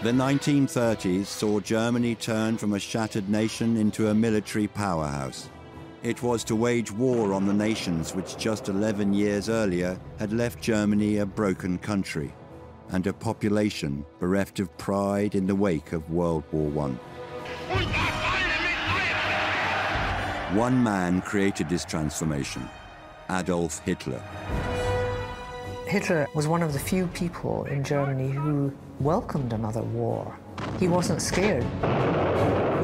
The 1930s saw Germany turn from a shattered nation into a military powerhouse. It was to wage war on the nations which just 11 years earlier had left Germany a broken country and a population bereft of pride in the wake of World War I. One man created this transformation, Adolf Hitler. Hitler was one of the few people in Germany who welcomed another war. He wasn't scared.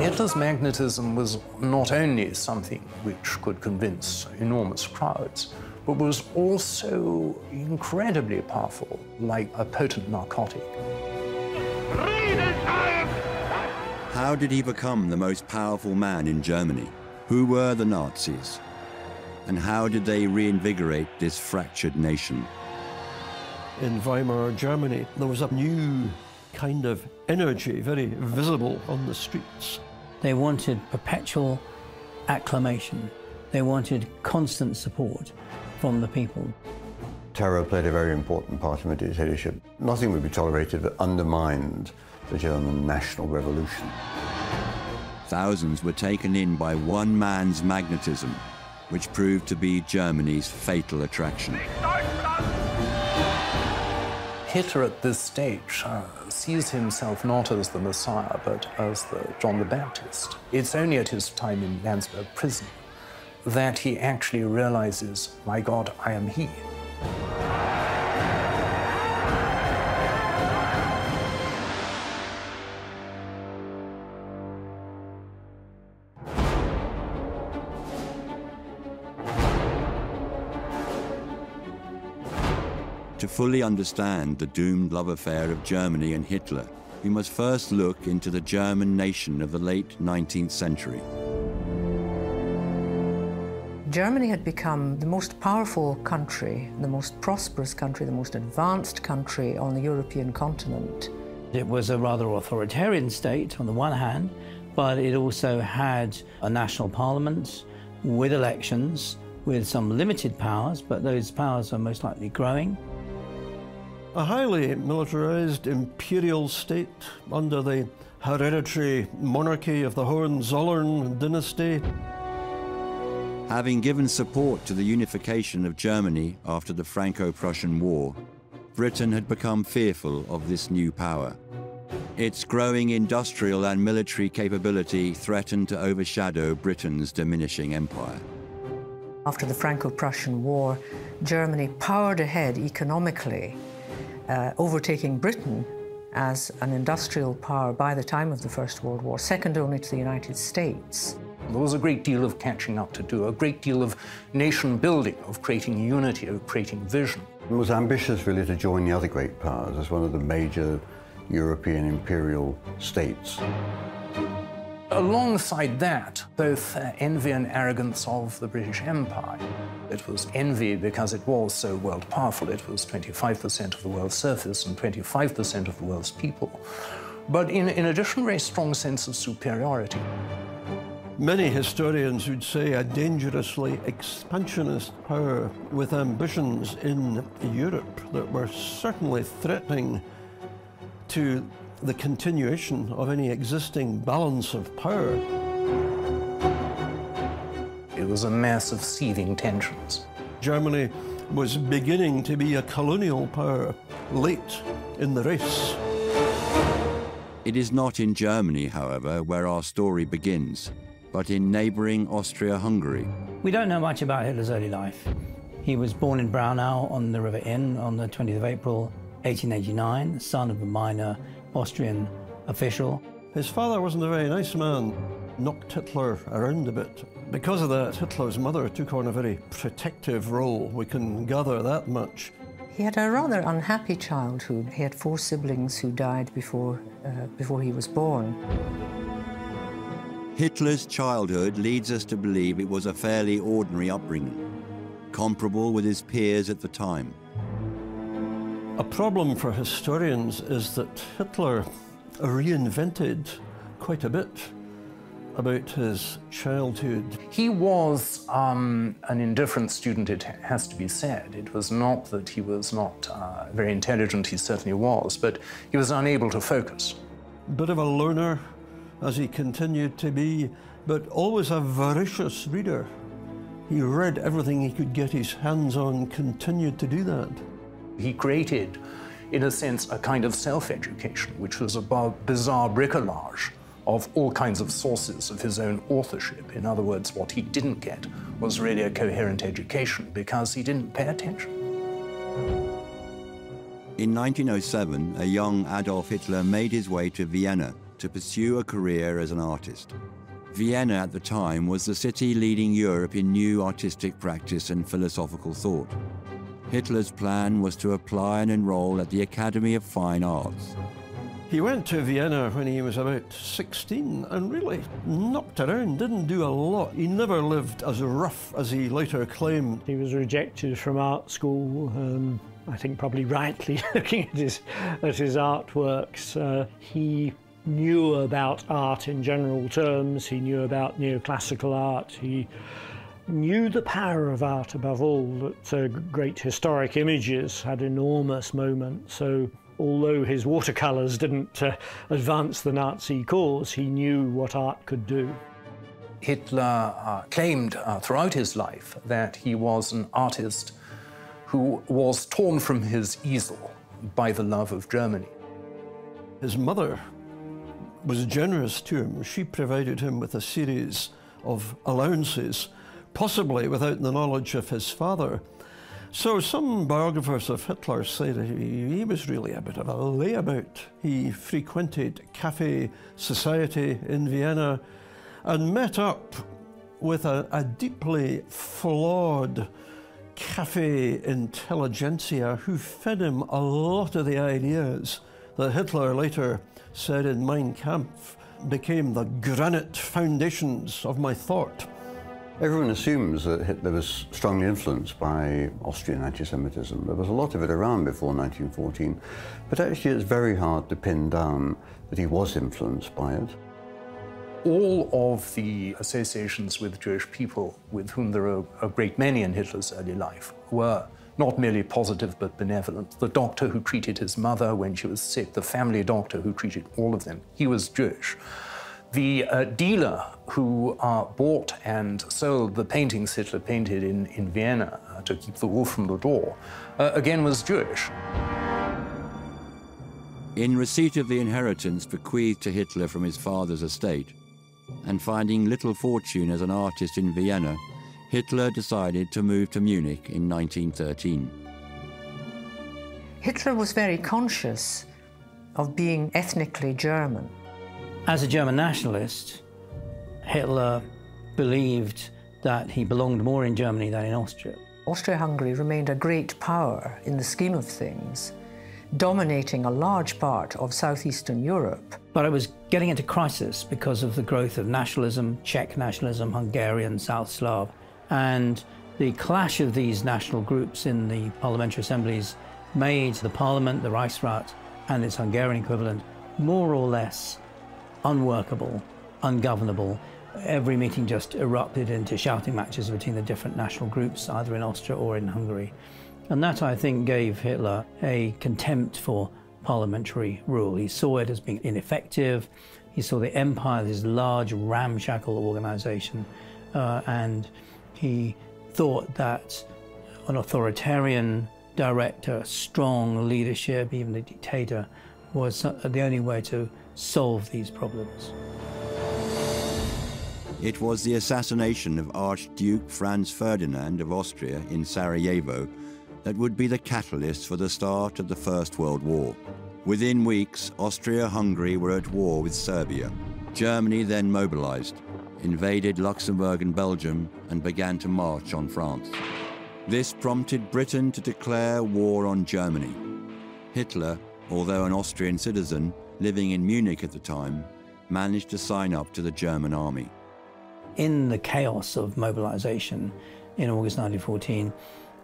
Hitler's magnetism was not only something which could convince enormous crowds, but was also incredibly powerful, like a potent narcotic. How did he become the most powerful man in Germany? Who were the Nazis? And how did they reinvigorate this fractured nation? In Weimar, Germany, there was a new kind of energy, very visible on the streets. They wanted perpetual acclamation. They wanted constant support from the people. Terror played a very important part in the dictatorship. Nothing would be tolerated that undermined the German national revolution. Thousands were taken in by one man's magnetism, which proved to be Germany's fatal attraction. Hitler at this stage sees himself not as the Messiah, but as the John the Baptist. It's only at his time in Landsberg prison that he actually realizes, my God, I am he. To fully understand the doomed love affair of Germany and Hitler, we must first look into the German nation of the late 19th century. Germany had become the most powerful country, the most prosperous country, the most advanced country on the European continent. It was a rather authoritarian state on the one hand, but it also had a national parliament with elections, with some limited powers, but those powers are most likely growing. A highly militarized imperial state under the hereditary monarchy of the Hohenzollern dynasty. Having given support to the unification of Germany after the Franco-Prussian War, Britain had become fearful of this new power. Its growing industrial and military capability threatened to overshadow Britain's diminishing empire. After the Franco-Prussian War, Germany powered ahead economically, overtaking Britain as an industrial power by the time of the First World War, second only to the United States. There was a great deal of catching up to do, a great deal of nation building, of creating unity, of creating vision. It was ambitious really to join the other great powers as one of the major European imperial states. Alongside that, both envy and arrogance of the British Empire. It was envy because it was so world powerful. It was 25% of the world's surface and 25% of the world's people. But in addition, a very strong sense of superiority. Many historians would say a dangerously expansionist power with ambitions in Europe that were certainly threatening to the continuation of any existing balance of power. It was a mass of seething tensions. Germany was beginning to be a colonial power late in the race. It is not in Germany, however, where our story begins, but in neighboring Austria-Hungary. We don't know much about Hitler's early life. He was born in Braunau on the River Inn on the 20th of April, 1889, son of a minor Austrian official. His father wasn't a very nice man, knocked Hitler around a bit. Because of that, Hitler's mother took on a very protective role. We can gather that much. He had a rather unhappy childhood. He had 4 siblings who died before he was born. Hitler's childhood leads us to believe it was a fairly ordinary upbringing, comparable with his peers at the time. A problem for historians is that Hitler reinvented quite a bit about his childhood. He was an indifferent student, it has to be said. It was not that he was not very intelligent, he certainly was, but he was unable to focus. bit of a loner, as he continued to be, but always a voracious reader. He read everything he could get his hands on, continued to do that. He created, in a sense, a kind of self-education, which was a bizarre bricolage of all kinds of sources of his own authorship. In other words, what he didn't get was really a coherent education because he didn't pay attention. In 1907, a young Adolf Hitler made his way to Vienna to pursue a career as an artist. Vienna at the time was the city leading Europe in new artistic practice and philosophical thought. Hitler's plan was to apply and enroll at the Academy of Fine Arts. He went to Vienna when he was about 16 and really knocked around, didn't do a lot. He never lived as rough as he later claimed. He was rejected from art school, I think probably rightly, looking at his artworks. He knew about art in general terms, he knew about neoclassical art, he knew the power of art above all, that great historic images had enormous moments. So although his watercolours didn't advance the Nazi cause, he knew what art could do. Hitler claimed throughout his life that he was an artist who was torn from his easel by the love of Germany. His mother was generous to him. She provided him with a series of allowances, possibly without the knowledge of his father. So some biographers of Hitler say that he was really a bit of a layabout. He frequented cafe society in Vienna and met up with a deeply flawed cafe intelligentsia who fed him a lot of the ideas that Hitler later said in Mein Kampf became the granite foundations of my thought. Everyone assumes that Hitler was strongly influenced by Austrian anti-Semitism. There was a lot of it around before 1914, but actually it's very hard to pin down that he was influenced by it. All of the associations with Jewish people, with whom there are a great many in Hitler's early life, were not merely positive but benevolent. The doctor who treated his mother when she was sick, the family doctor who treated all of them, he was Jewish. The dealer who bought and sold the paintings Hitler painted in Vienna to keep the wolf from the door, again was Jewish. In receipt of the inheritance bequeathed to Hitler from his father's estate, and finding little fortune as an artist in Vienna, Hitler decided to move to Munich in 1913. Hitler was very conscious of being ethnically German. As a German nationalist, Hitler believed that he belonged more in Germany than in Austria. Austria-Hungary remained a great power in the scheme of things, dominating a large part of southeastern Europe. But it was getting into crisis because of the growth of nationalism, Czech nationalism, Hungarian, South Slav, and the clash of these national groups in the parliamentary assemblies made the parliament, the Reichsrat, and its Hungarian equivalent more or less unworkable, ungovernable. Every meeting just erupted into shouting matches between the different national groups, either in Austria or in Hungary. And that, I think, gave Hitler a contempt for parliamentary rule. He saw it as being ineffective. He saw the empire as this large, ramshackle organization, and he thought that an authoritarian director, strong leadership, even the dictator, was the only way to solve these problems. It was the assassination of Archduke Franz Ferdinand of Austria in Sarajevo that would be the catalyst for the start of the First World War. Within weeks, Austria-Hungary were at war with Serbia. Germany then mobilized, invaded Luxembourg and Belgium, and began to march on France. This prompted Britain to declare war on Germany. Hitler, although an Austrian citizen living in Munich at the time, managed to sign up to the German army. In the chaos of mobilization in August 1914,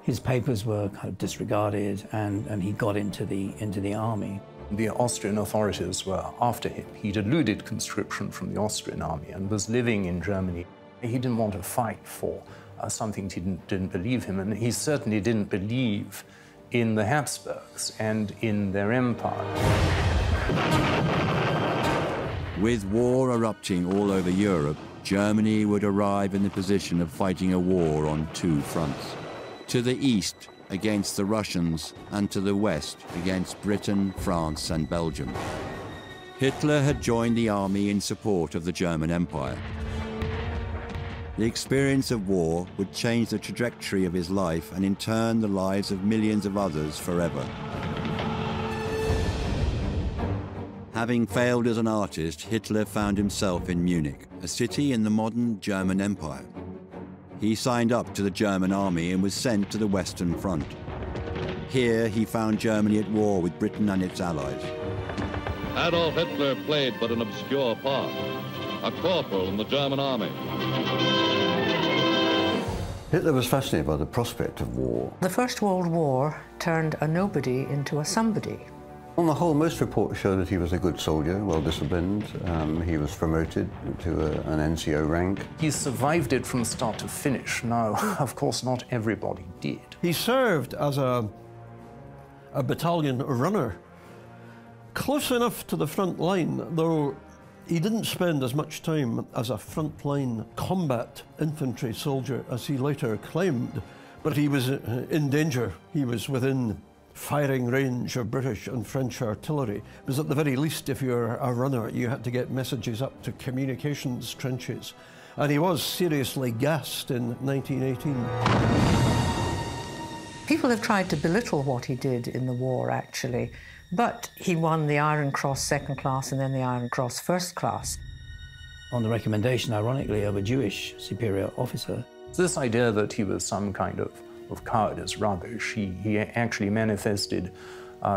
his papers were kind of disregarded, and he got into the army. The Austrian authorities were after him. He'd eluded conscription from the Austrian army and was living in Germany. He didn't want to fight for something he didn't believe him, and he certainly didn't believe in the Habsburgs and in their empire. With war erupting all over Europe, Germany would arrive in the position of fighting a war on two fronts. To the east, against the Russians, and to the west, against Britain, France, and Belgium. Hitler had joined the army in support of the German Empire. The experience of war would change the trajectory of his life and in turn the lives of millions of others forever. Having failed as an artist, Hitler found himself in Munich, a city in the modern German Empire. He signed up to the German army and was sent to the Western Front. Here he found Germany at war with Britain and its allies. Adolf Hitler played but an obscure part, a corporal in the German army. Hitler was fascinated by the prospect of war. The First World War turned a nobody into a somebody. On the whole, most reports show that he was a good soldier, well disciplined. He was promoted to an NCO rank. He survived it from start to finish. Now, of course, not everybody did. He served as a battalion runner, close enough to the front line, though he didn't spend as much time as a frontline combat infantry soldier as he later claimed, but he was in danger. He was within firing range of British and French artillery. Because at the very least, if you're a runner, you had to get messages up to communications trenches. And he was seriously gassed in 1918. People have tried to belittle what he did in the war, actually, but he won the Iron Cross Second Class and then the Iron Cross First Class. On the recommendation, ironically, of a Jewish superior officer. This idea that he was some kind of coward is rubbish. He actually manifested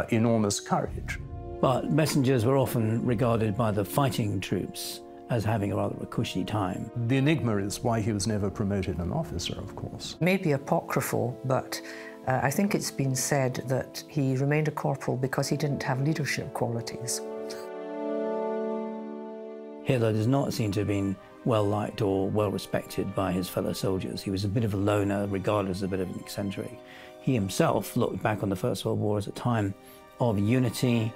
enormous courage. But messengers were often regarded by the fighting troops as having a rather a cushy time. The enigma is why he was never promoted an officer, of course. Maybe apocryphal, but I think it's been said that he remained a corporal because he didn't have leadership qualities. Hitler does not seem to have been well-liked or well-respected by his fellow soldiers. He was a bit of a loner, regarded as a bit of an eccentric. He himself looked back on the First World War as a time of unity,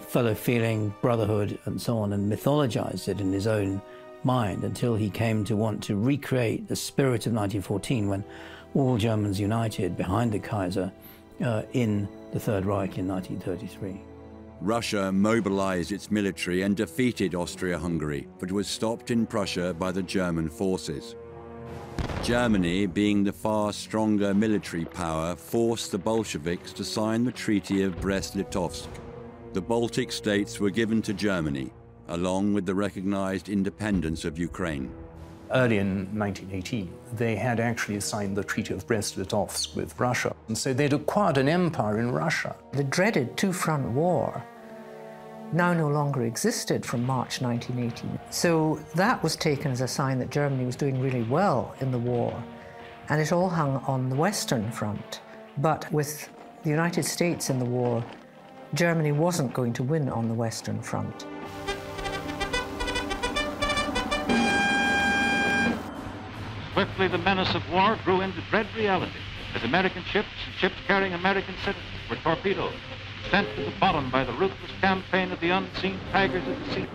fellow feeling, brotherhood, and so on, and mythologized it in his own mind until he came to want to recreate the spirit of 1914 when all Germans united behind the Kaiser in the Third Reich in 1933. Russia mobilized its military and defeated Austria-Hungary, but was stopped in Prussia by the German forces. Germany, being the far stronger military power, forced the Bolsheviks to sign the Treaty of Brest-Litovsk. The Baltic states were given to Germany, along with the recognized independence of Ukraine. Early in 1918, they had actually signed the Treaty of Brest-Litovsk with Russia, and so they'd acquired an empire in Russia. The dreaded two-front war now no longer existed from March 1918. So that was taken as a sign that Germany was doing really well in the war, and it all hung on the Western Front. But with the United States in the war, Germany wasn't going to win on the Western Front. Swiftly, the menace of war grew into dread reality as American ships and ships carrying American citizens were torpedoed, sent to the bottom by the ruthless campaign of the unseen tigers of the sea.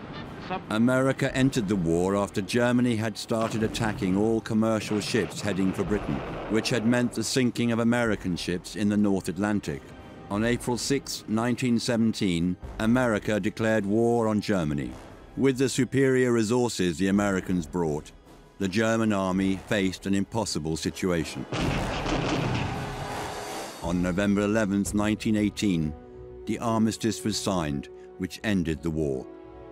America entered the war after Germany had started attacking all commercial ships heading for Britain, which had meant the sinking of American ships in the North Atlantic. On April 6, 1917, America declared war on Germany. With the superior resources the Americans brought, the German army faced an impossible situation. On November 11, 1918, the armistice was signed, which ended the war.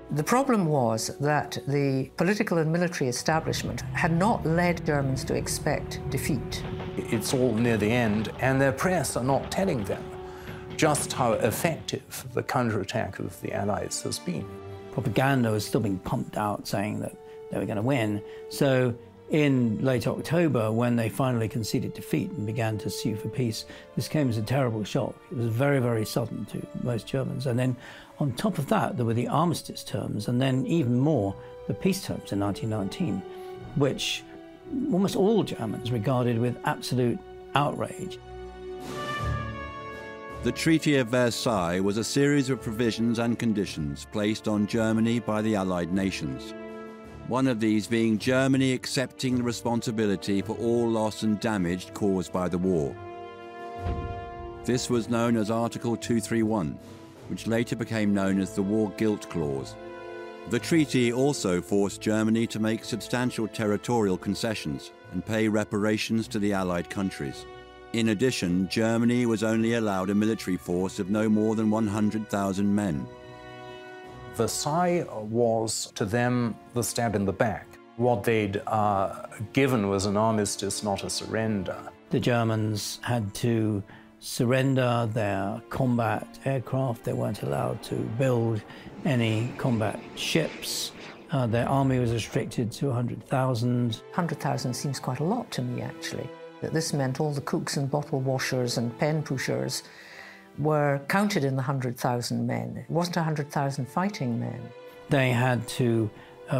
The problem was that the political and military establishment had not led Germans to expect defeat. It's all near the end, and their press are not telling them just how effective the counterattack of the Allies has been. Propaganda was still being pumped out saying that they were going to win. So in late October, when they finally conceded defeat and began to sue for peace, this came as a terrible shock. It was very, very sudden to most Germans. And then on top of that, there were the armistice terms, and then even more, the peace terms in 1919, which almost all Germans regarded with absolute outrage. The Treaty of Versailles was a series of provisions and conditions placed on Germany by the Allied nations. One of these being Germany accepting the responsibility for all loss and damage caused by the war. This was known as Article 231, which later became known as the War Guilt Clause. The treaty also forced Germany to make substantial territorial concessions and pay reparations to the Allied countries. In addition, Germany was only allowed a military force of no more than 100,000 men. Versailles was, to them, the stab in the back. What they'd given was an armistice, not a surrender. The Germans had to surrender their combat aircraft. They weren't allowed to build any combat ships. Their army was restricted to 100,000. 100,000 seems quite a lot to me, actually. That this meant all the cooks and bottle washers and pen pushers were counted in the 100,000 men. It wasn't 100,000 fighting men. They had to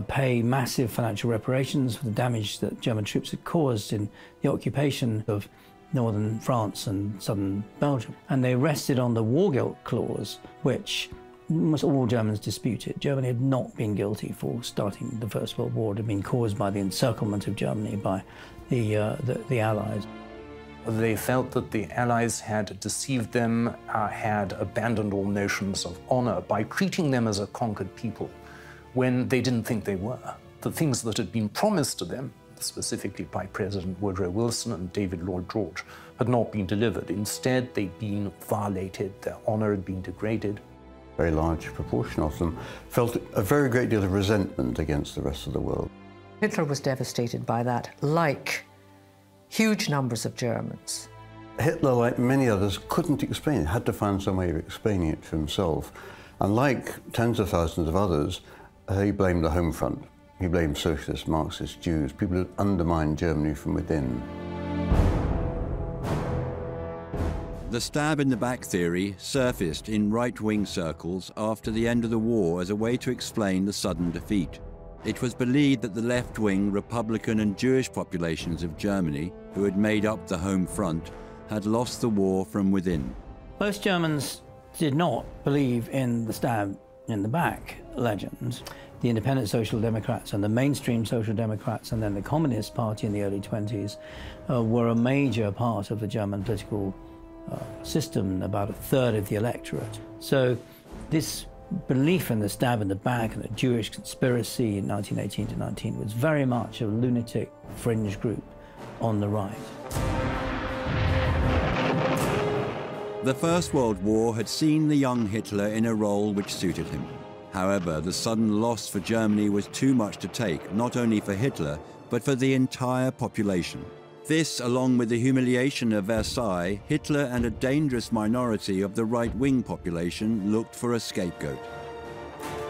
pay massive financial reparations for the damage that German troops had caused in the occupation of northern France and southern Belgium. And they rested on the War Guilt Clause, which almost all Germans disputed. Germany had not been guilty for starting the First World War. It had been caused by the encirclement of Germany by the Allies. They felt that the Allies had deceived them, had abandoned all notions of honor by treating them as a conquered people when they didn't think they were. The things that had been promised to them, specifically by President Woodrow Wilson and David Lloyd George, had not been delivered. Instead, they'd been violated, their honor had been degraded. A very large proportion of them felt a very great deal of resentment against the rest of the world. Hitler was devastated by that, like huge numbers of Germans. Hitler, like many others, couldn't explain it, had to find some way of explaining it to himself. And like tens of thousands of others, he blamed the home front. He blamed socialists, Marxists, Jews, people who undermined Germany from within. The stab in the back theory surfaced in right-wing circles after the end of the war as a way to explain the sudden defeat. It was believed that the left-wing Republican and Jewish populations of Germany, who had made up the home front, had lost the war from within. Most Germans did not believe in the stab in the back legend. The independent Social Democrats and the mainstream Social Democrats and then the Communist Party in the early 20s were a major part of the German political system, about a third of the electorate. So this belief in the stab in the back and the Jewish conspiracy in 1918 to 19 was very much a lunatic fringe group on the right. The First World War had seen the young Hitler in a role which suited him. However, the sudden loss for Germany was too much to take, not only for Hitler, but for the entire population. This, along with the humiliation of Versailles, Hitler and a dangerous minority of the right-wing population looked for a scapegoat.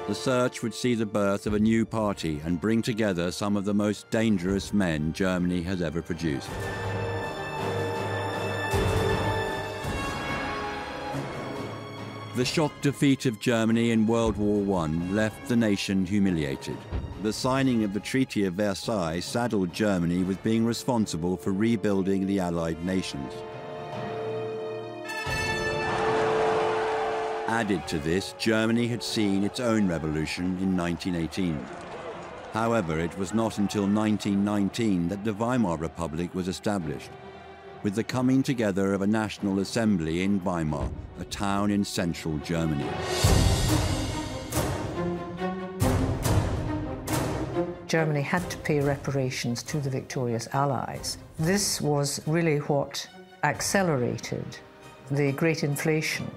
The search would see the birth of a new party and bring together some of the most dangerous men Germany has ever produced. The shock defeat of Germany in World War I left the nation humiliated. The signing of the Treaty of Versailles saddled Germany with being responsible for rebuilding the Allied nations. Added to this, Germany had seen its own revolution in 1918. However, it was not until 1919 that the Weimar Republic was established, with the coming together of a national assembly in Weimar, a town in central Germany. Germany had to pay reparations to the victorious Allies. This was really what accelerated the great inflation.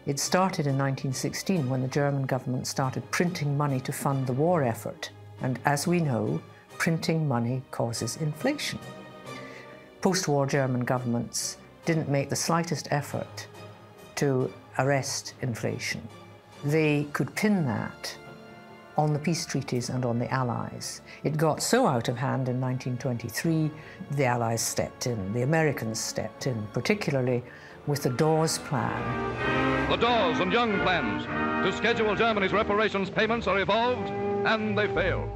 It started in 1916 when the German government started printing money to fund the war effort. And as we know, printing money causes inflation. Post-war German governments didn't make the slightest effort to arrest inflation. They could pin that on the peace treaties and on the Allies. It got so out of hand in 1923, the Allies stepped in, the Americans stepped in, particularly with the Dawes Plan. The Dawes and Young plans to schedule Germany's reparations payments are evolved, and they fail.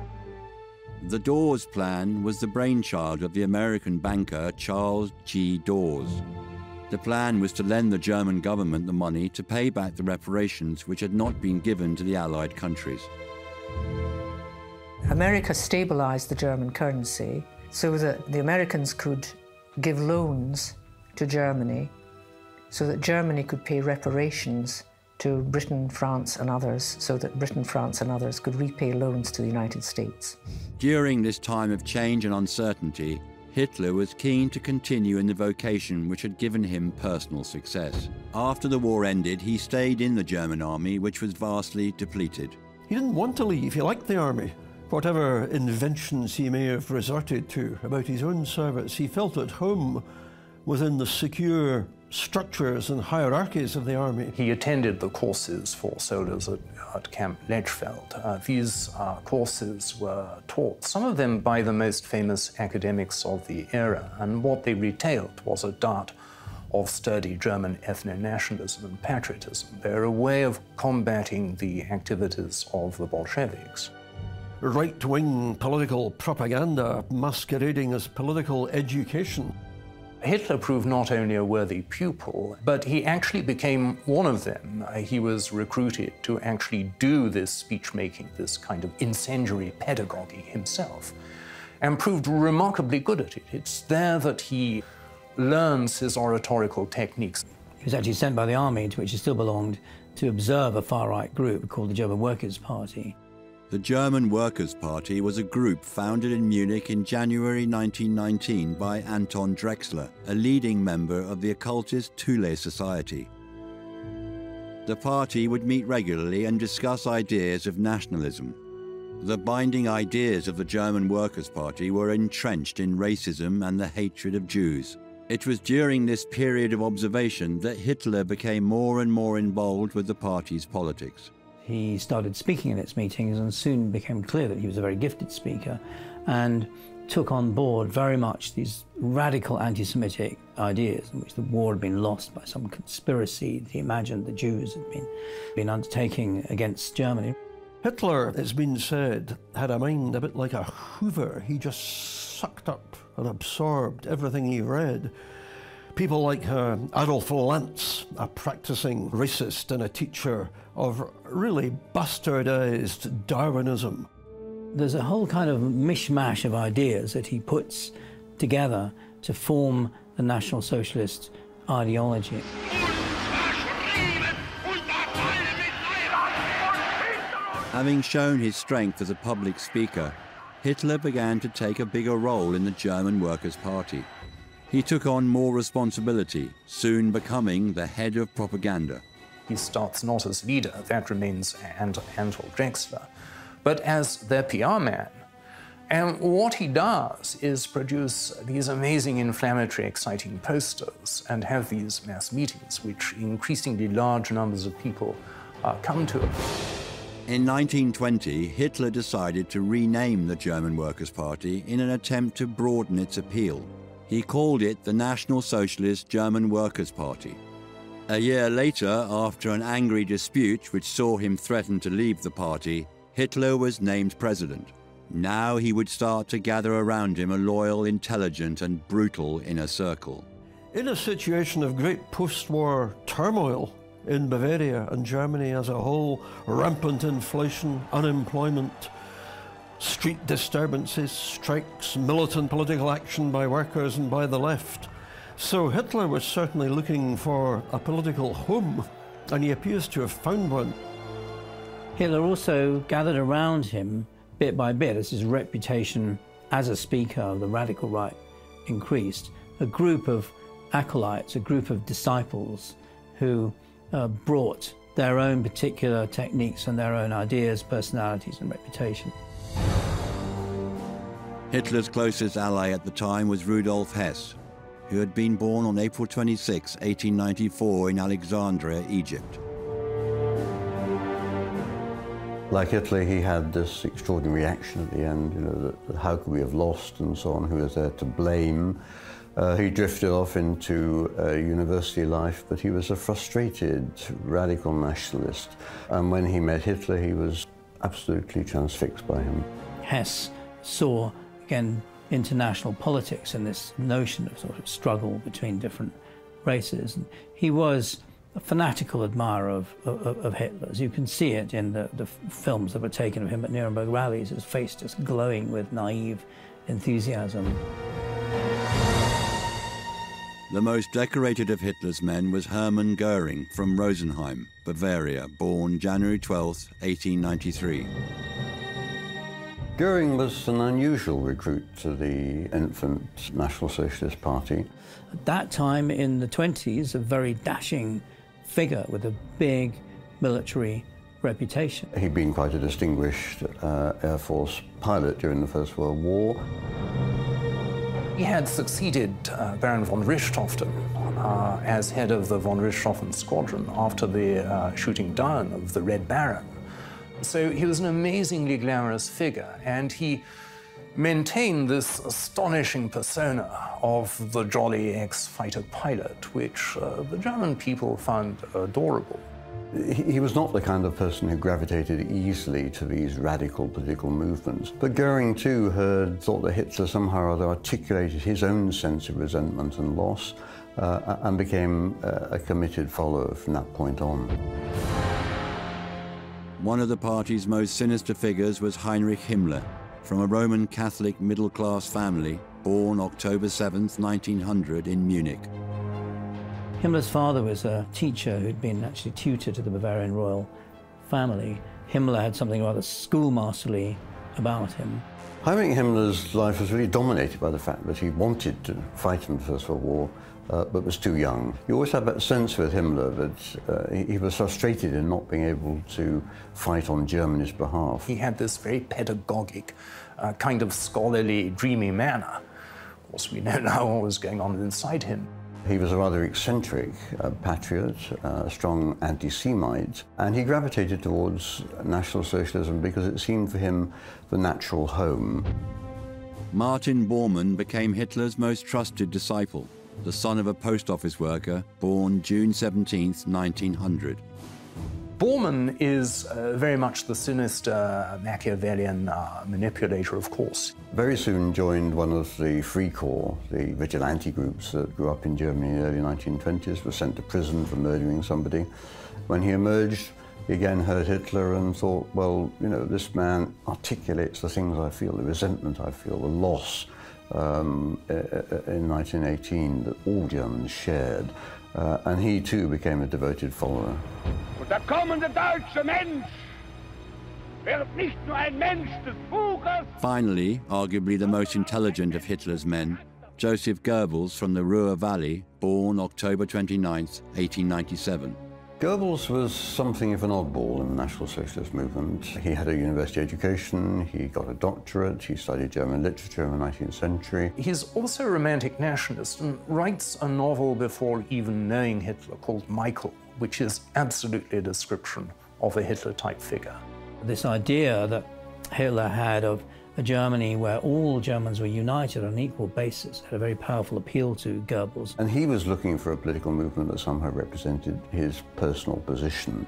The Dawes Plan was the brainchild of the American banker Charles G. Dawes. The plan was to lend the German government the money to pay back the reparations which had not been given to the Allied countries. America stabilized the German currency so that the Americans could give loans to Germany so that Germany could pay reparations to Britain, France and others, so that Britain, France and others could repay loans to the United States. During this time of change and uncertainty, Hitler was keen to continue in the vocation which had given him personal success. After the war ended, he stayed in the German army, which was vastly depleted. He didn't want to leave. He liked the army. Whatever inventions he may have resorted to about his own service, he felt at home within the secure structures and hierarchies of the army. He attended the courses for soldiers at Camp Lechfeld. These courses were taught, some of them by the most famous academics of the era, and what they retailed was a dart of sturdy German ethno-nationalism and patriotism. They're a way of combating the activities of the Bolsheviks. Right-wing political propaganda masquerading as political education. Hitler proved not only a worthy pupil, but he actually became one of them. He was recruited to actually do this speech-making, this kind of incendiary pedagogy himself, and proved remarkably good at it. It's there that he learns his oratorical techniques. He was actually sent by the army, to which he still belonged, to observe a far-right group called the German Workers' Party. The German Workers' Party was a group founded in Munich in January 1919 by Anton Drexler, a leading member of the occultist Thule Society. The party would meet regularly and discuss ideas of nationalism. The binding ideas of the German Workers' Party were entrenched in racism and the hatred of Jews. It was during this period of observation that Hitler became more and more involved with the party's politics. He started speaking in its meetings and soon became clear that he was a very gifted speaker and took on board very much these radical anti-Semitic ideas in which the war had been lost by some conspiracy that he imagined the Jews had been undertaking against Germany. Hitler, it's been said, had a mind a bit like a hoover. He just sucked up and absorbed everything he read. People like Adolf Hitler, a practicing racist and a teacher of really bastardized Darwinism. There's a whole kind of mishmash of ideas that he puts together to form the National Socialist ideology. Having shown his strength as a public speaker, Hitler began to take a bigger role in the German Workers' Party. He took on more responsibility, soon becoming the head of propaganda. He starts not as leader, that remains Anton Drexler, but as their PR man. And what he does is produce these amazing, inflammatory, exciting posters and have these mass meetings, which increasingly large numbers of people come to. In 1920, Hitler decided to rename the German Workers' Party in an attempt to broaden its appeal. He called it the National Socialist German Workers' Party. A year later, after an angry dispute which saw him threaten to leave the party, Hitler was named president. Now he would start to gather around him a loyal, intelligent and brutal inner circle. In a situation of great post-war turmoil in Bavaria and Germany as a whole, rampant inflation, unemployment, street disturbances, strikes, militant political action by workers and by the left. So Hitler was certainly looking for a political home, and he appears to have found one. Hitler also gathered around him, bit by bit, as his reputation as a speaker of the radical right increased, a group of acolytes, a group of disciples who brought their own particular techniques and their own ideas, personalities and reputation. Hitler's closest ally at the time was Rudolf Hess, who had been born on April 26, 1894 in Alexandria, Egypt. Like Hitler, he had this extraordinary reaction at the end, you know, that how could we have lost and so on, who was there to blame. He drifted off into university life, but he was a frustrated, radical nationalist. And when he met Hitler, he was absolutely transfixed by him. Hess saw, again, international politics and this notion of sort of struggle between different races. And he was a fanatical admirer of Hitler's. You can see it in the films that were taken of him at Nuremberg rallies, his face just glowing with naive enthusiasm. The most decorated of Hitler's men was Herman Goring from Rosenheim, Bavaria, born January 12, 1893. Goering was an unusual recruit to the infant National Socialist Party. At that time, in the 20s, a very dashing figure with a big military reputation. He'd been quite a distinguished Air Force pilot during the First World War. He had succeeded Baron von Richthofen as head of the von Richthofen squadron after the shooting down of the Red Baron. So he was an amazingly glamorous figure, and he maintained this astonishing persona of the jolly ex-fighter pilot, which the German people found adorable. He was not the kind of person who gravitated easily to these radical political movements. But Goering, too, had thought that Hitler somehow or other articulated his own sense of resentment and loss and became a committed follower from that point on. One of the party's most sinister figures was Heinrich Himmler, from a Roman Catholic middle-class family, born October 7, 1900 in Munich. Himmler's father was a teacher who'd been actually tutor to the Bavarian royal family. Himmler had something rather schoolmasterly about him. Heinrich Himmler's life was really dominated by the fact that he wanted to fight in the First World War, but was too young. You always had that sense with Himmler that he was frustrated in not being able to fight on Germany's behalf. He had this very pedagogic, kind of scholarly, dreamy manner. Of course, we know now what was going on inside him. He was a rather eccentric patriot, a strong anti-Semite, and he gravitated towards National Socialism because it seemed for him the natural home. Martin Bormann became Hitler's most trusted disciple, the son of a post office worker, born June 17, 1900. Bormann is very much the sinister Machiavellian manipulator, of course. Very soon joined one of the Free Corps, the vigilante groups that grew up in Germany in the early 1920s, was sent to prison for murdering somebody. When he emerged, he again heard Hitler and thought, well, you know, this man articulates the things I feel, the resentment I feel, the loss in 1918 that all Germans shared. And he too became a devoted follower. Der kommende deutsche Mensch wird nicht nur ein Mensch des Buches. Finally, arguably the most intelligent of Hitler's men, Josef Goebbels from the Ruhr Valley, born October 29, 1897. Goebbels was something of an oddball in the National Socialist movement. He had a university education, he got a doctorate, he studied German literature in the 19th century. He's also a romantic nationalist and writes a novel before even knowing Hitler called Michael, which is absolutely a description of a Hitler-type figure. This idea that Hitler had of a Germany where all Germans were united on an equal basis had a very powerful appeal to Goebbels. And he was looking for a political movement that somehow represented his personal position.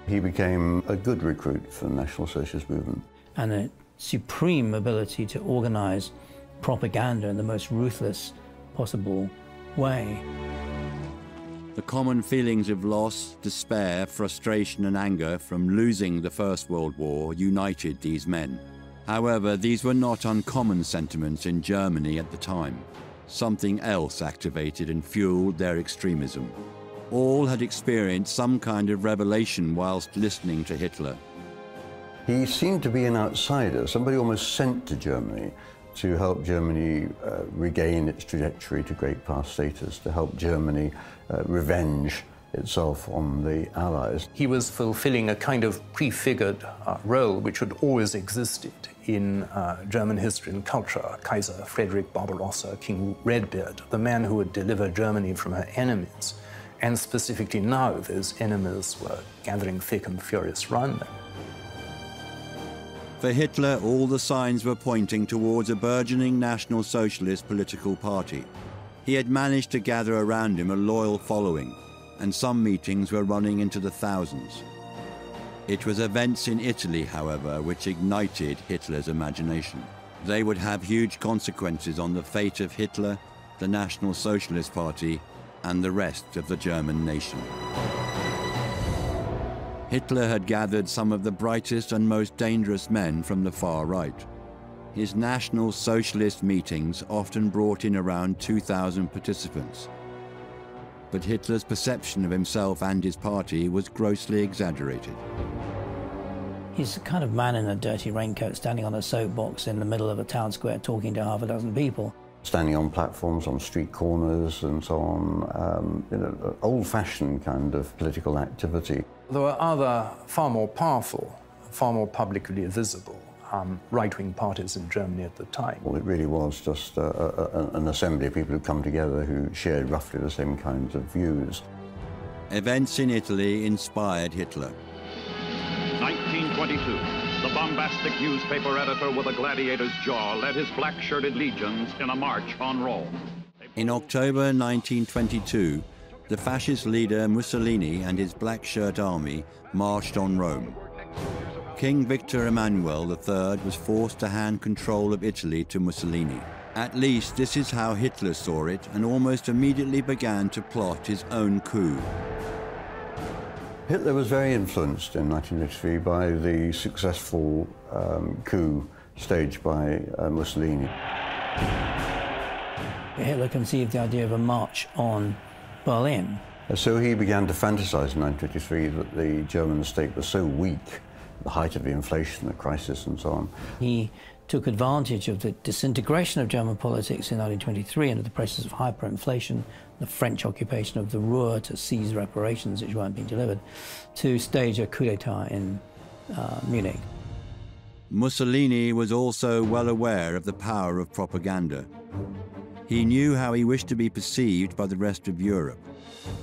He became a good recruit for the National Socialist movement. And a supreme ability to organize propaganda in the most ruthless possible way. The common feelings of loss, despair, frustration and anger from losing the First World War united these men. However, these were not uncommon sentiments in Germany at the time. Something else activated and fueled their extremism. All had experienced some kind of revelation whilst listening to Hitler. He seemed to be an outsider, somebody almost sent to Germany to help Germany regain its trajectory to great power status, to help Germany revenge itself on the Allies. He was fulfilling a kind of prefigured role which had always existed in German history and culture. Kaiser Frederick Barbarossa, King Redbeard, the man who would deliver Germany from her enemies. And specifically now, those enemies were gathering thick and furious round them. For Hitler, all the signs were pointing towards a burgeoning National Socialist political party. He had managed to gather around him a loyal following, and some meetings were running into the thousands. It was events in Italy, however, which ignited Hitler's imagination. They would have huge consequences on the fate of Hitler, the National Socialist Party, and the rest of the German nation. Hitler had gathered some of the brightest and most dangerous men from the far right. His National Socialist meetings often brought in around 2,000 participants. But Hitler's perception of himself and his party was grossly exaggerated. He's the kind of man in a dirty raincoat standing on a soapbox in the middle of a town square talking to half a dozen people. Standing on platforms, on street corners and so on, old-fashioned kind of political activity. There were other far more powerful, far more publicly visible right-wing parties in Germany at the time. Well, it really was just an assembly of people who come together who shared roughly the same kinds of views. Events in Italy inspired Hitler. 1922, the bombastic newspaper editor with a gladiator's jaw led his black-shirted legions in a march on Rome. In October 1922, the fascist leader Mussolini and his black shirt army marched on Rome. King Victor Emmanuel III was forced to hand control of Italy to Mussolini. At least this is how Hitler saw it, and almost immediately began to plot his own coup. Hitler was very influenced in 1983 by the successful coup staged by Mussolini. Hitler conceived the idea of a march on Berlin. So he began to fantasize in 1923 that the German state was so weak, the height of the inflation, the crisis and so on. He took advantage of the disintegration of German politics in 1923 under the pressures of hyperinflation, the French occupation of the Ruhr to seize reparations which weren't being delivered, to stage a coup d'etat in Munich. Mussolini was also well aware of the power of propaganda. He knew how he wished to be perceived by the rest of Europe.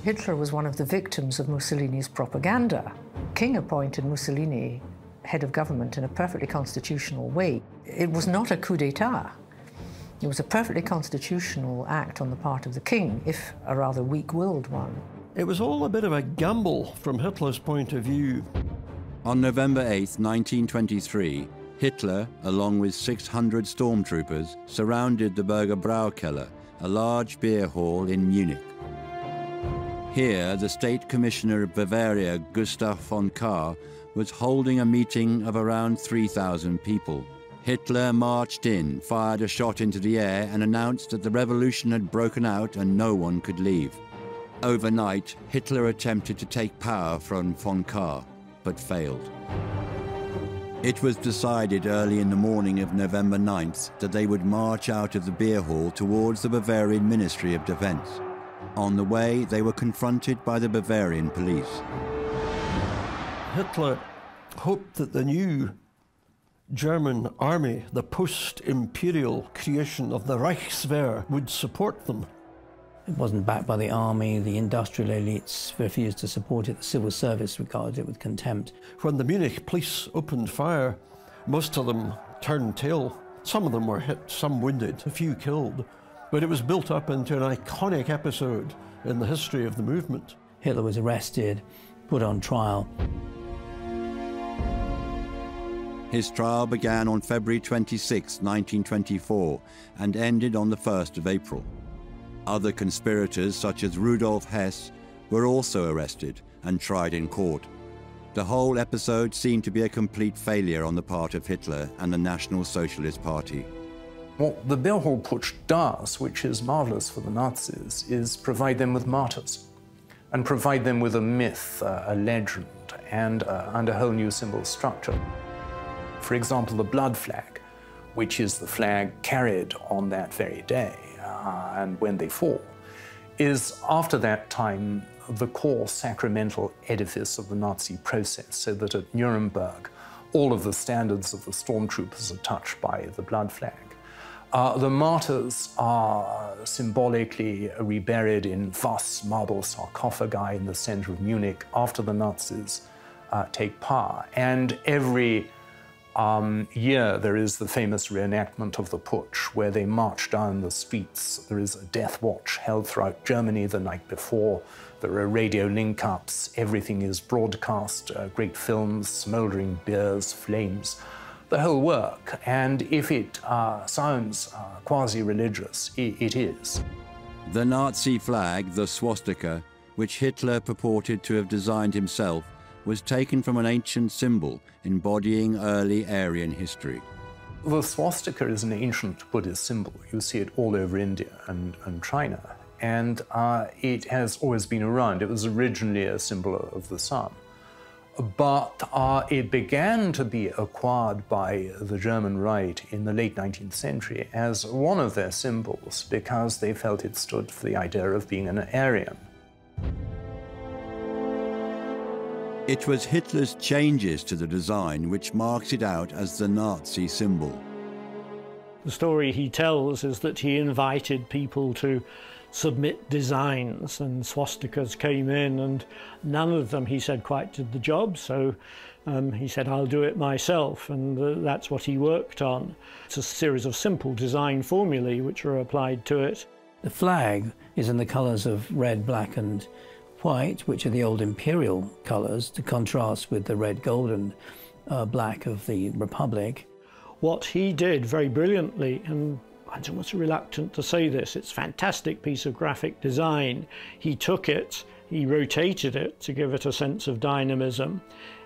Hitler was one of the victims of Mussolini's propaganda. King appointed Mussolini head of government in a perfectly constitutional way. It was not a coup d'etat. It was a perfectly constitutional act on the part of the king, if a rather weak-willed one. It was all a bit of a gamble from Hitler's point of view. On November 8, 1923, Hitler, along with 600 stormtroopers, surrounded the Berger Braukeller, a large beer hall in Munich. Here, the State Commissioner of Bavaria, Gustav von Kahr, was holding a meeting of around 3,000 people. Hitler marched in, fired a shot into the air, and announced that the revolution had broken out and no one could leave. Overnight, Hitler attempted to take power from von Kahr, but failed. It was decided early in the morning of November 9th that they would march out of the beer hall towards the Bavarian Ministry of Defense. On the way, they were confronted by the Bavarian police. Hitler hoped that the new German army, the post-imperial creation of the Reichswehr, would support them. It wasn't backed by the army, the industrial elites refused to support it, the civil service regarded it with contempt. When the Munich police opened fire, most of them turned tail. Some of them were hit, some wounded, a few killed. But it was built up into an iconic episode in the history of the movement. Hitler was arrested, put on trial. His trial began on February 26, 1924, and ended on the 1st of April. Other conspirators, such as Rudolf Hess, were also arrested and tried in court. The whole episode seemed to be a complete failure on the part of Hitler and the National Socialist Party. What the beer hall putsch does, which is marvelous for the Nazis, is provide them with martyrs and provide them with a myth, a legend, and a whole new symbol structure. For example, the blood flag, which is the flag carried on that very day and when they fall, is after that time the core sacramental edifice of the Nazi process, so that at Nuremberg all of the standards of the stormtroopers are touched by the blood flag. The martyrs are symbolically reburied in vast marble sarcophagi in the center of Munich after the Nazis take power. And every year there is the famous reenactment of the putsch, where they march down the streets. There is a death watch held throughout Germany the night before. There are radio link-ups. Everything is broadcast, great films, smoldering beers, flames, the whole work. And if it sounds quasi-religious, it is. The Nazi flag, the swastika, which Hitler purported to have designed himself, was taken from an ancient symbol embodying early Aryan history. The swastika is an ancient Buddhist symbol. You see it all over India and China. And it has always been around. It was originally a symbol of the sun. But it began to be acquired by the German right in the late 19th century as one of their symbols because they felt it stood for the idea of being an Aryan. It was Hitler's changes to the design which marks it out as the Nazi symbol. The story he tells is that he invited people to submit designs, and swastikas came in, and none of them, he said, quite did the job, so he said, I'll do it myself, and that's what he worked on. It's a series of simple design formulae which are applied to it. The flag is in the colours of red, black and white, which are the old imperial colours, to contrast with the red, gold and black of the Republic. What he did very brilliantly, and I'm almost reluctant to say this, it's a fantastic piece of graphic design. He took it, he rotated it to give it a sense of dynamism.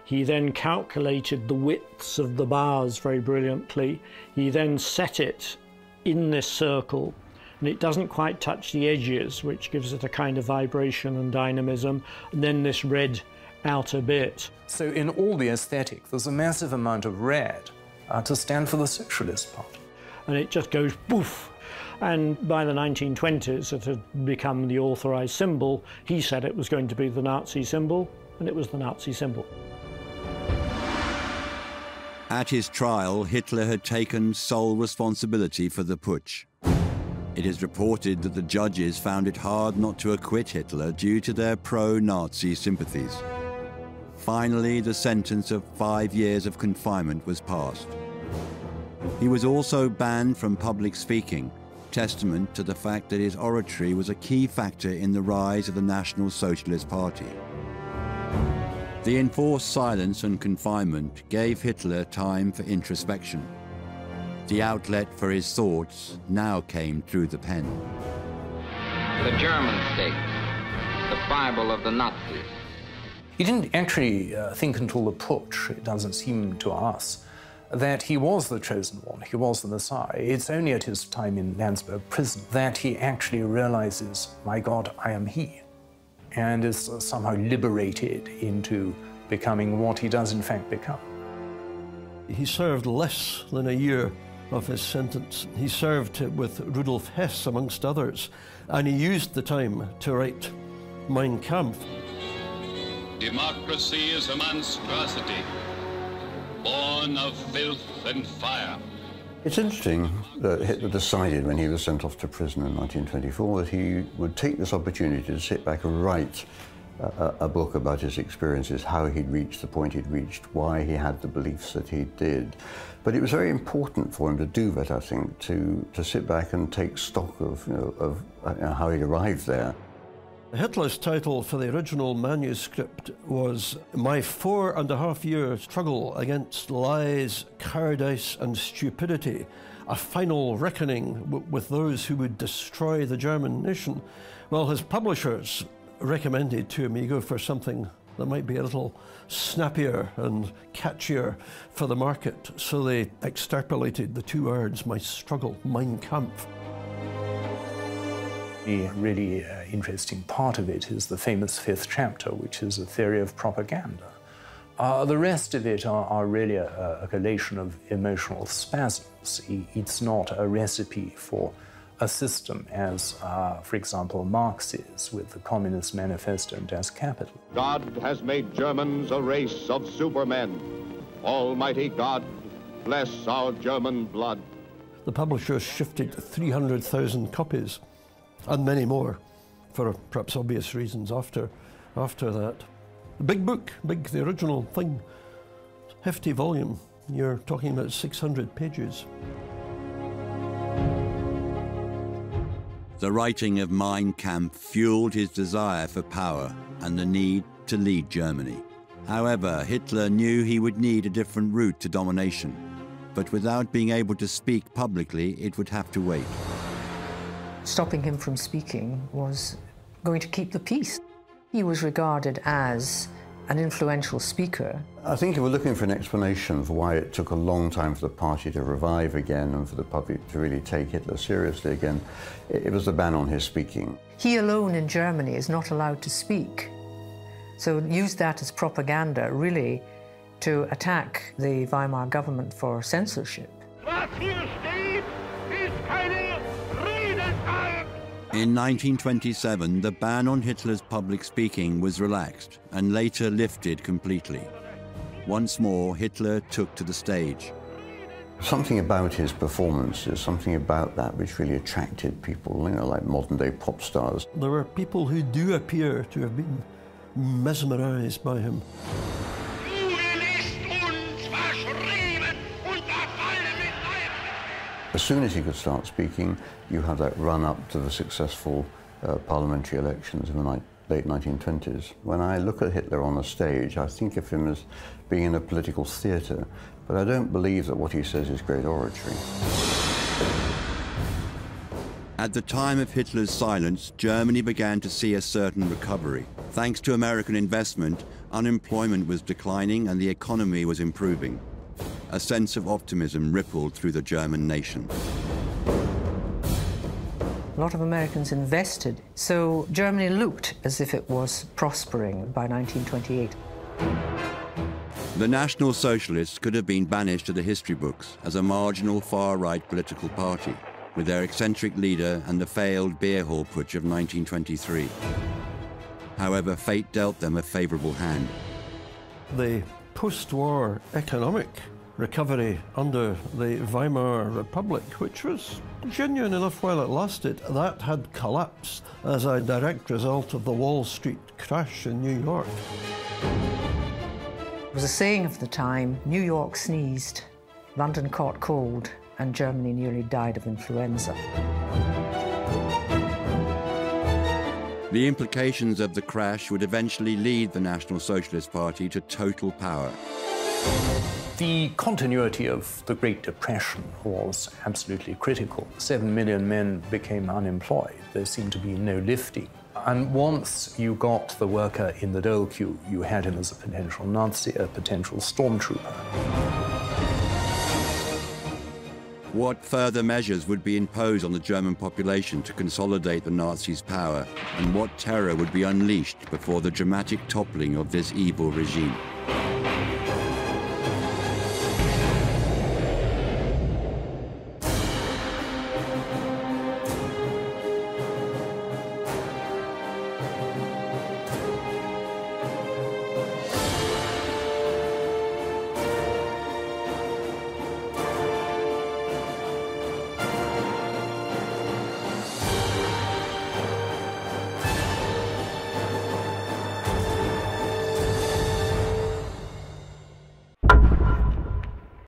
He then calculated the widths of the bars very brilliantly. He then set it in this circle, and it doesn't quite touch the edges, which gives it a kind of vibration and dynamism, and then this red outer bit. So in all the aesthetic, there's a massive amount of red to stand for the Socialist Party. And it just goes poof. And by the 1920s, it had become the authorized symbol. He said it was going to be the Nazi symbol, and it was the Nazi symbol. At his trial, Hitler had taken sole responsibility for the putsch. It is reported that the judges found it hard not to acquit Hitler due to their pro-Nazi sympathies. Finally, the sentence of 5 years of confinement was passed. He was also banned from public speaking, testament to the fact that his oratory was a key factor in the rise of the National Socialist Party. The enforced silence and confinement gave Hitler time for introspection. The outlet for his thoughts now came through the pen. The German state, the Bible of the Nazis. He didn't actually think until the putsch, it doesn't seem to us, that he was the chosen one, he was the Messiah. It's only at his time in Landsberg prison that he actually realizes, my God, I am he, and is somehow liberated into becoming what he does in fact become. He served less than a year of his sentence. He served with Rudolf Hess, amongst others, and he used the time to write Mein Kampf. Democracy is a monstrosity, born of filth and fire. It's interesting that Hitler decided when he was sent off to prison in 1924 that he would take this opportunity to sit back and write a book about his experiences, how he'd reached the point he'd reached, why he had the beliefs that he did. But it was very important for him to do that, I think, to sit back and take stock of how he'd arrived there. Hitler's title for the original manuscript was My 4.5-year Struggle Against Lies, Cowardice and Stupidity, a final reckoning with those who would destroy the German nation. Well, his publishers recommended to him he go for something that might be a little snappier and catchier for the market, so they extrapolated the two words, my struggle, Mein Kampf. The really interesting part of it is the famous 5th chapter, which is a theory of propaganda. The rest of it are really a collation of emotional spasms. It's not a recipe for a system as, for example, Marx is with the Communist Manifesto and Das Kapital. God has made Germans a race of supermen. Almighty God, bless our German blood. The publishers shifted 300,000 copies, and many more, for perhaps obvious reasons after that. The big book, the original thing, hefty volume. You're talking about 600 pages. The writing of Mein Kampf fueled his desire for power and the need to lead Germany. However, Hitler knew he would need a different route to domination, but without being able to speak publicly, it would have to wait. stopping him from speaking was going to keep the peace. He was regarded as an influential speaker. I think if we're looking for an explanation for why it took a long time for the party to revive again and for the public to really take Hitler seriously again, it was the ban on his speaking. He alone in Germany is not allowed to speak. So use that as propaganda, really, to attack the Weimar government for censorship. In 1927, the ban on Hitler's public speaking was relaxed and later lifted completely. Once more, Hitler took to the stage. Something about his performances, something about that which really attracted people, you know, like modern-day pop stars. There were people who do appear to have been mesmerized by him. As soon as he could start speaking, you had that run up to the successful parliamentary elections in the late 1920s. When I look at Hitler on a stage, I think of him as being in a political theatre, but I don't believe that what he says is great oratory. At the time of Hitler's silence, Germany began to see a certain recovery. Thanks to American investment, unemployment was declining and the economy was improving. A sense of optimism rippled through the German nation. A lot of Americans invested, so Germany looked as if it was prospering by 1928. The National Socialists could have been banished to the history books as a marginal far-right political party, with their eccentric leader and the failed beer hall putsch of 1923. However, fate dealt them a favorable hand. The post-war economic recovery under the Weimar Republic, which was genuine enough while it lasted, that had collapsed as a direct result of the Wall Street crash in New York. It was a saying of the time, New York sneezed, London caught cold, and Germany nearly died of influenza. The implications of the crash would eventually lead the National Socialist Party to total power. The continuity of the Great Depression was absolutely critical. 7 million men became unemployed. There seemed to be no lifting. And once you got the worker in the dole queue, you had him as a potential Nazi, a potential stormtrooper. What further measures would be imposed on the German population to consolidate the Nazis' power, and what terror would be unleashed before the dramatic toppling of this evil regime?